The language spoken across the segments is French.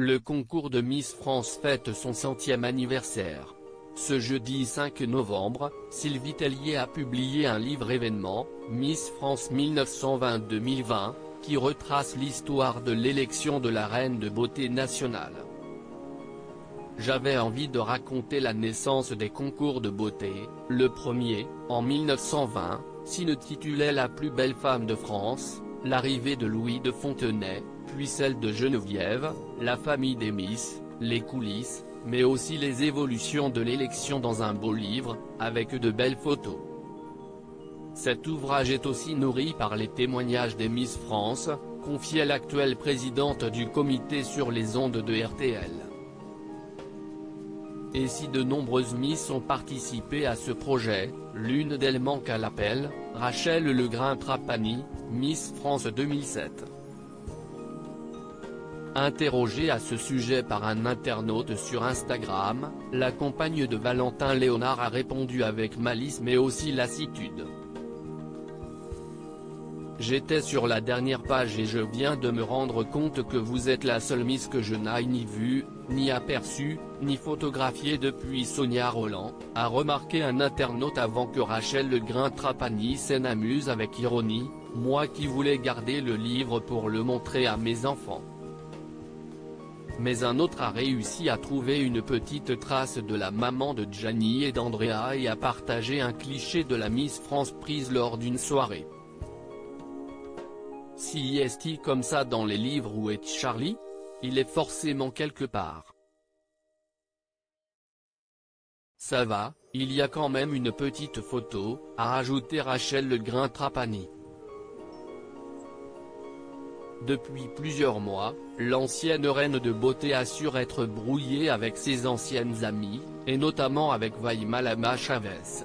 le concours de Miss France fête son 100e anniversaire. Ce jeudi 5 novembre, Sylvie Tellier a publié un livre événement, Miss France 1920-2020, qui retrace l'histoire de l'élection de la reine de beauté nationale. J'avais envie de raconter la naissance des concours de beauté. Le premier, en 1920, s'intitulait La plus belle femme de France, l'arrivée de Louis de Fontenay, puis celle de Geneviève, la famille des Miss, les coulisses, mais aussi les évolutions de l'élection dans un beau livre, avec de belles photos. Cet ouvrage est aussi nourri par les témoignages des Miss France, confiait l'actuelle présidente du comité sur les ondes de RTL. Et si de nombreuses Miss ont participé à ce projet, l'une d'elles manque à l'appel, Rachel Legrin-Trapani, Miss France 2007. Interrogée à ce sujet par un internaute sur Instagram, la compagne de Valentin Léonard a répondu avec malice mais aussi lassitude. J'étais sur la dernière page et je viens de me rendre compte que vous êtes la seule Miss que je n'aille ni vue, ni aperçue, ni photographiée depuis Sonia Rolland, a remarqué un internaute avant que Rachel Legrin-Trapani s'en amuse avec ironie, moi qui voulais garder le livre pour le montrer à mes enfants. Mais un autre a réussi à trouver une petite trace de la maman de Gianni et d'Andrea et a partagé un cliché de la Miss France prise lors d'une soirée. Si est-il comme ça dans les livres où est Charlie? Il est forcément quelque part. Ça va, il y a quand même une petite photo, a rajouté Rachel Legrin-Trapani. Depuis plusieurs mois, l'ancienne reine de beauté assure être brouillée avec ses anciennes amies, et notamment avec Vaïmalama Chavez.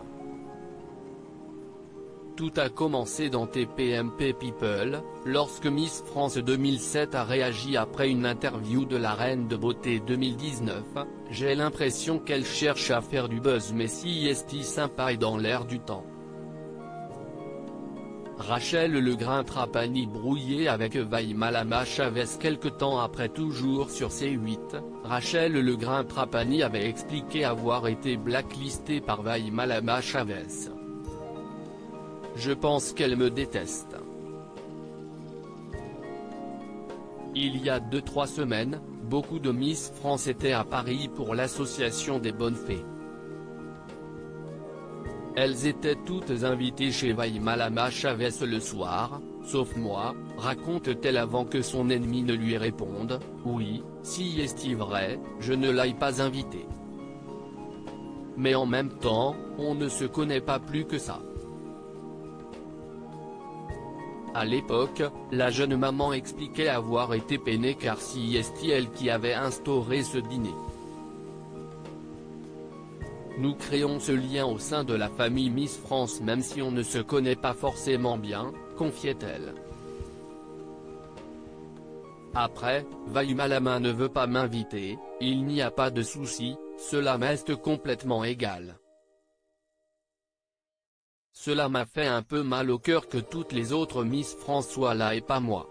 Tout a commencé dans TPMP People, lorsque Miss France 2007 a réagi après une interview de la reine de beauté 2019, j'ai l'impression qu'elle cherche à faire du buzz mais si est sympa et dans l'air du temps. Rachel Legrin-Trapani brouillée avec Vaïmalama Chavez quelque temps après toujours sur C8, Rachel Legrin-Trapani avait expliqué avoir été blacklistée par Vaïmalama Chavez. Je pense qu'elle me déteste. Il y a 2-3 semaines, beaucoup de Miss France étaient à Paris pour l'association des bonnes fées. Elles étaient toutes invitées chez Vaïmalama Chavez le soir, sauf moi, raconte-t-elle avant que son ennemi ne lui réponde, oui, si est-il vrai, je ne l'ai pas invitée. Mais en même temps, on ne se connaît pas plus que ça. À l'époque, la jeune maman expliquait avoir été peinée car si est elle qui avait instauré ce dîner. Nous créons ce lien au sein de la famille Miss France même si on ne se connaît pas forcément bien, confiait-elle. Après, Vaïmalama ne veut pas m'inviter, il n'y a pas de souci, cela m'est complètement égal. Cela m'a fait un peu mal au cœur que toutes les autres Miss France soient là et pas moi.